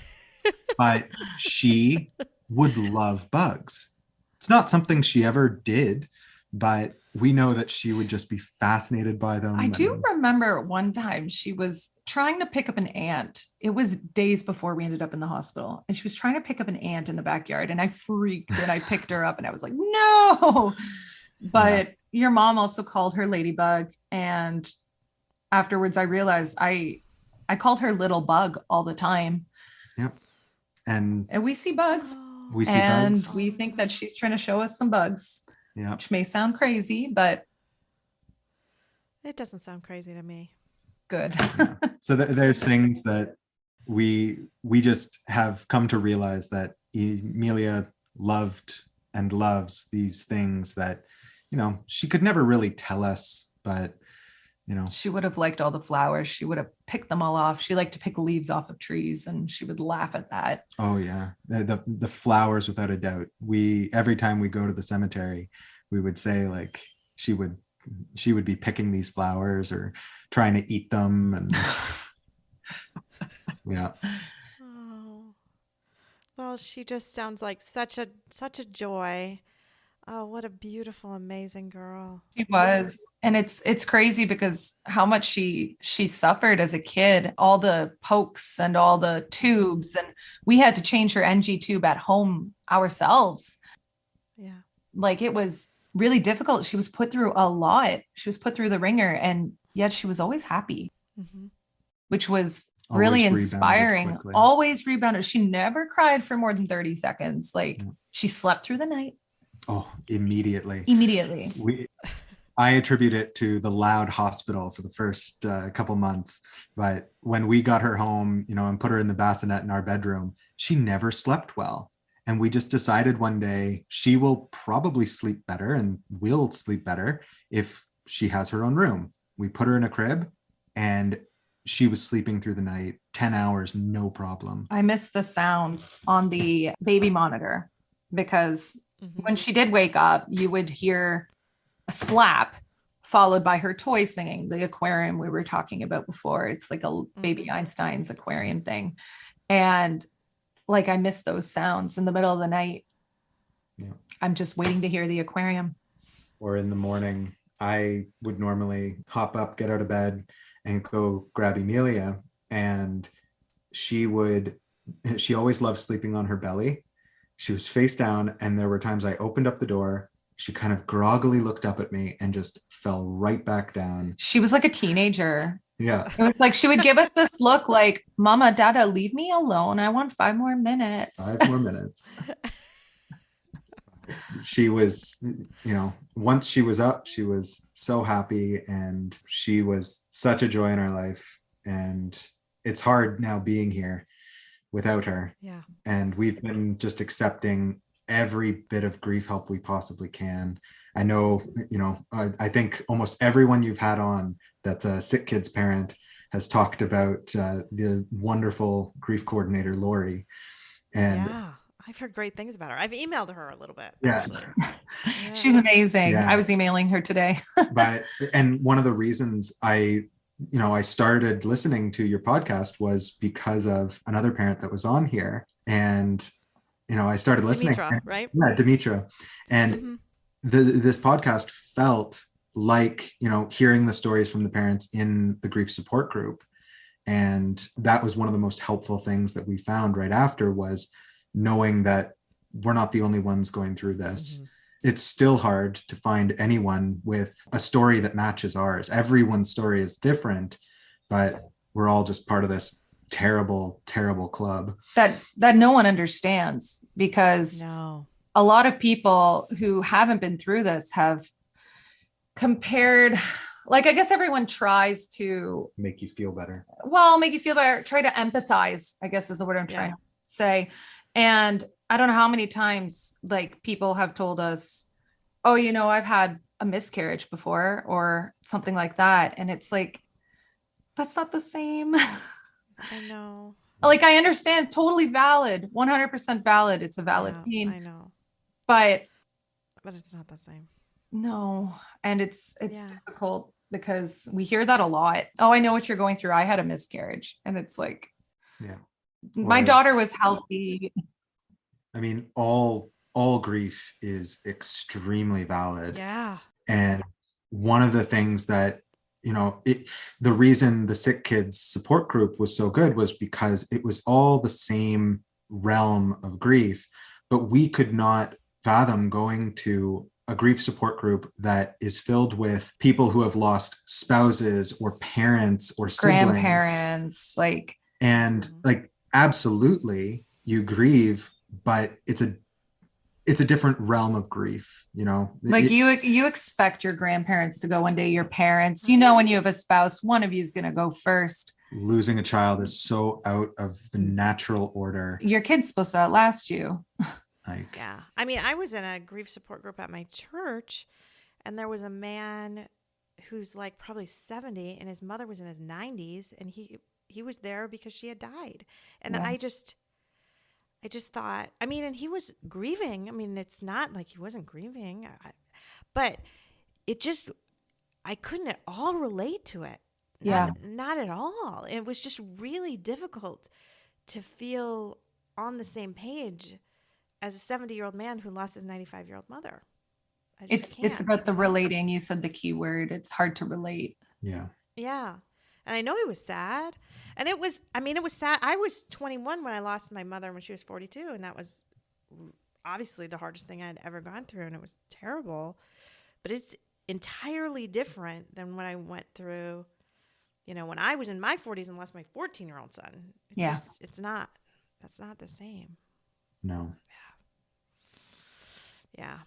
but she would love bugs. It's not something she ever did, but we know that she would just be fascinated by them. I do remember one time she was trying to pick up an ant. It was days before we ended up in the hospital, and she was trying to pick up an ant in the backyard, and I freaked and I picked her up and I was like, no. But your mom also called her Ladybug, and afterwards I realized I called her Little Bug all the time. Yep. And we see bugs. We see and bugs. We think that she's trying to show us some bugs. Yeah. Which may sound crazy, but it doesn't sound crazy to me. Good. Yeah. So there's things that we just have come to realize that Emilia loved and loves these things that she could never really tell us, but she would have liked all the flowers. She would have picked them all off. She liked to pick leaves off of trees, and she would laugh at that. Oh yeah, the flowers, without a doubt. Every time we go to the cemetery, we would say like she would be picking these flowers or trying to eat them, and yeah. Oh, well, she just sounds like such a joy. Oh, what a beautiful, amazing girl. She was. And it's crazy because how much she suffered as a kid, all the pokes and all the tubes, and we had to change her NG tube at home ourselves. Yeah. Like it was really difficult. She was put through a lot. She was put through the ringer, and yet she was always happy, which was really inspiring. Always rebounded. She never cried for more than 30 seconds. Like she slept through the night. Oh, immediately. I attribute it to the loud hospital for the first couple months. But when we got her home, and put her in the bassinet in our bedroom, she never slept well. And we just decided one day she will probably sleep better and will sleep better if she has her own room. We put her in a crib, and she was sleeping through the night, 10 hours, no problem. I missed the sounds on the baby monitor because when she did wake up, you would hear a slap followed by her toy singing, the aquarium we were talking about before. It's like a baby Einstein's aquarium thing. And like, I miss those sounds in the middle of the night. Yeah. I'm just waiting to hear the aquarium. Or in the morning, I would normally hop up, get out of bed, and go grab Emilia. And she always loved sleeping on her belly. She was face down, and there were times I opened up the door. She kind of groggily looked up at me and just fell right back down. She was like a teenager. Yeah. It was like she would give us this look like, Mama, Dada, leave me alone. I want 5 more minutes. 5 more minutes. She was, once she was up, she was so happy, and she was such a joy in our life. And it's hard now being here without her. Yeah. And we've been just accepting every bit of grief help we possibly can. I know, I think almost everyone you've had on that's a sick kid's parent has talked about the wonderful grief coordinator, Lori. And yeah, I've heard great things about her. I've emailed her a little bit. yeah, Yeah. She's amazing. Yeah. I was emailing her today. and one of the reasons I started listening to your podcast was because of another parent that was on here. And, I started listening. Dimitra, right? Yeah, Dimitra. And Mhm. this podcast felt like, hearing the stories from the parents in the grief support group. And that was one of the most helpful things that we found right after, was knowing that we're not the only ones going through this. Mhm. It's still hard to find anyone with a story that matches ours. Everyone's story is different, but we're all just part of this terrible, terrible club that no one understands, because No. a lot of people who haven't been through this have compared, like, I guess everyone tries to, make you feel better. well, make you feel better, try to empathize, I guess is the word I'm trying to say. And I don't know how many times, like, people have told us, oh, I've had a miscarriage before or something like that. And it's like, that's not the same. I know. Like, I understand, totally valid, 100% valid. It's a valid Yeah, pain, I know. but But it's not the same. no. And it's Yeah. difficult because we hear that a lot. Oh, I know what you're going through. I had a miscarriage. And it's like, Yeah. my Well, daughter was healthy. I mean, all grief is extremely valid. Yeah. And one of the things that, the reason the sick kids support group was so good was because it was all the same realm of grief, but we could not fathom going to a grief support group that is filled with people who have lost spouses or parents or siblings. Grandparents, like, And like, absolutely you grieve, but it's a different realm of grief, like you expect your grandparents to go one day, your parents, when you have a spouse, one of you is going to go first. Losing a child is so out of the natural order. Your kid's supposed to outlast you. Like, Yeah. I mean, I was in a grief support group at my church, and there was a man who's like probably 70, and his mother was in his 90s, and he was there because she had died. And Yeah. I just thought, I mean, and he was grieving. I mean, it's not like he wasn't grieving, but it just, I couldn't at all relate to it. Yeah. Not at all. It was just really difficult to feel on the same page as a 70-year-old man who lost his 95-year-old mother. I just It's can't. about the relating. You said the key word. It's hard to relate. yeah. Yeah. And I know he was sad. And it was sad. I was 21 when I lost my mother when she was 42. And that was obviously the hardest thing I'd ever gone through. And it was terrible. But it's entirely different than when I went through, when I was in my 40s and lost my 14-year-old son. That's not the same. No. Yeah.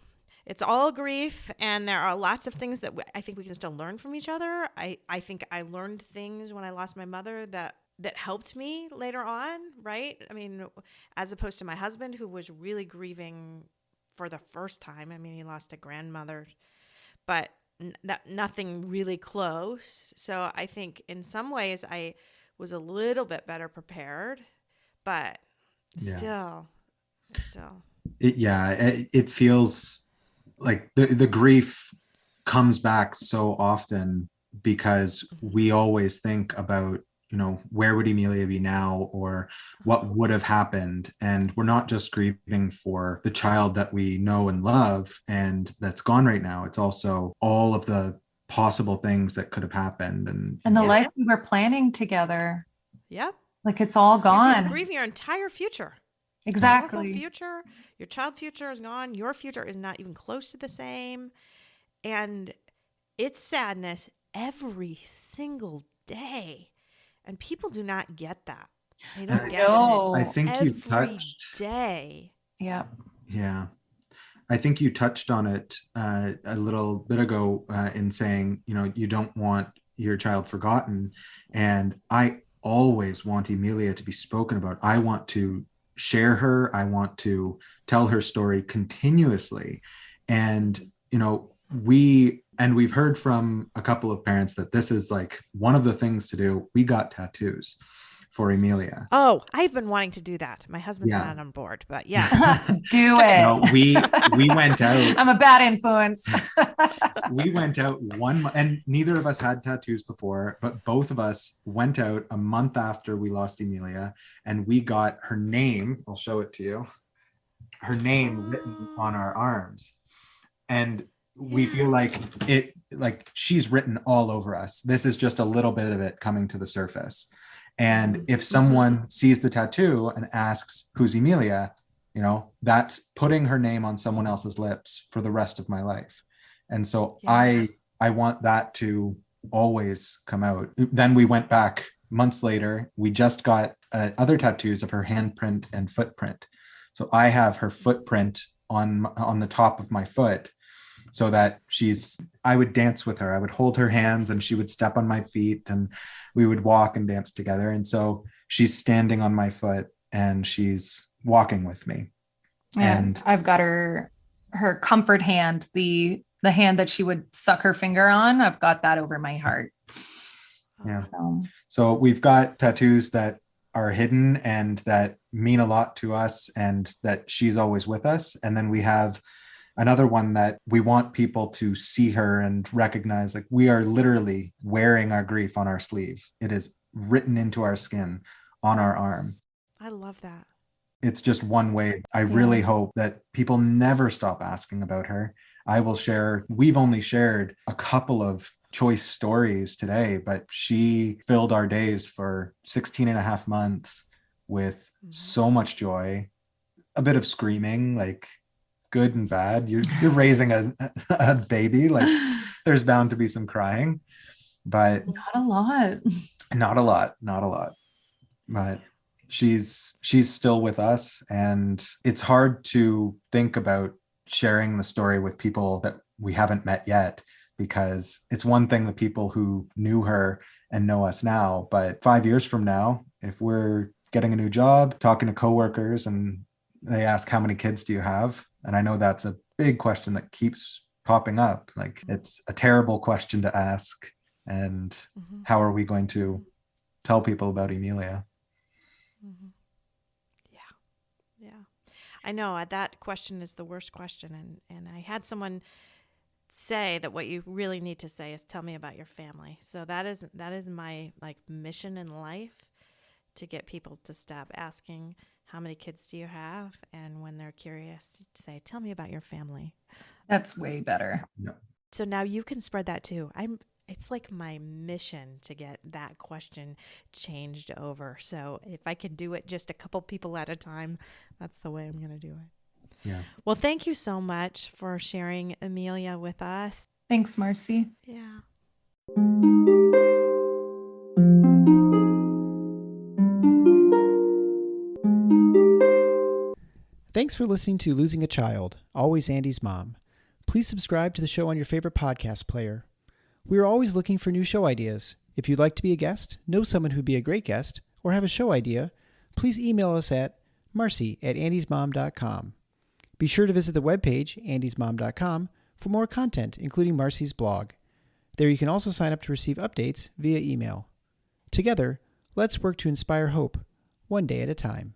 It's all grief, and there are lots of things that I think we can still learn from each other. I think I learned things when I lost my mother that helped me later on, right? I mean, as opposed to my husband, who was really grieving for the first time. I mean, he lost a grandmother, but nothing really close. So I think in some ways I was a little bit better prepared, but still. It feels like the grief comes back so often because we always think about, where would Emilia be now, or what would have happened? And we're not just grieving for the child that we know and love and that's gone right now. It's also all of the possible things that could have happened. And the life we were planning together. Yep. Like, it's all gone. You're grieving your entire future. Exactly. Your whole future, your child's future is gone. Your future is not even close to the same. And it's sadness every single day. And people do not get that. They don't I get know. it. I It's think you every touched. day. Yeah. Yeah. I think you touched on it a little bit ago in saying, you don't want your child forgotten. And I always want Emilia to be spoken about. I want to share her. I want to tell her story continuously. And, we've heard from a couple of parents that this is like one of the things to do. We got tattoos for Emilia. Oh, I've been wanting to do that. My husband's Yeah. not on board, but yeah. Do it. No, we went out. I'm a bad influence. We went out and neither of us had tattoos before, but both of us went out a month after we lost Emilia, and we got her name. I'll show it to you. Her name written on our arms. And we feel like she's written all over us. This is just a little bit of it coming to the surface. And if someone sees the tattoo and asks, who's Emilia, that's putting her name on someone else's lips for the rest of my life. And so I want that to always come out. Then we went back months later. We just got other tattoos of her handprint and footprint. So I have her footprint on the top of my foot, so that I would dance with her. I would hold her hands and she would step on my feet and we would walk and dance together. And so she's standing on my foot and she's walking with me. And I've got her comfort hand, the hand that she would suck her finger on. I've got that over my heart. Yeah. So we've got tattoos that are hidden and that mean a lot to us and that she's always with us. And then we have another one that we want people to see her and recognize, like, we are literally wearing our grief on our sleeve. It is written into our skin on our arm. I love that. It's just one way. I really hope that people never stop asking about her. We've only shared a couple of choice stories today, but she filled our days for 16 and a half months with so much joy, a bit of screaming, like good and bad. You're raising a baby, like there's bound to be some crying, but not a lot. But she's still with us, and it's hard to think about sharing the story with people that we haven't met yet, because it's one thing the people who knew her and know us now, but 5 years from now, if we're getting a new job, talking to coworkers and they ask, how many kids do you have? And I know that's a big question that keeps popping up. Like, it's a terrible question to ask. And how are we going to tell people about Emilia? Yeah. I know that question is the worst question. And I had someone say that what you really need to say is tell me about your family. So that is my mission in life, to get people to stop asking, how many kids do you have? And when they're curious, say, tell me about your family. That's way better. Yeah. So now you can spread that too. It's like my mission to get that question changed over. So if I can do it just a couple people at a time, that's the way I'm going to do it. Yeah. Well, thank you so much for sharing Emilia with us. Thanks, Marcy. Yeah. Thanks for listening to Losing a Child, Always Andy's Mom. Please subscribe to the show on your favorite podcast player. We are always looking for new show ideas. If you'd like to be a guest, know someone who'd be a great guest, or have a show idea, please email us at marcy@andysmom.com. Be sure to visit the webpage, andysmom.com, for more content, including Marcy's blog. There you can also sign up to receive updates via email. Together, let's work to inspire hope, one day at a time.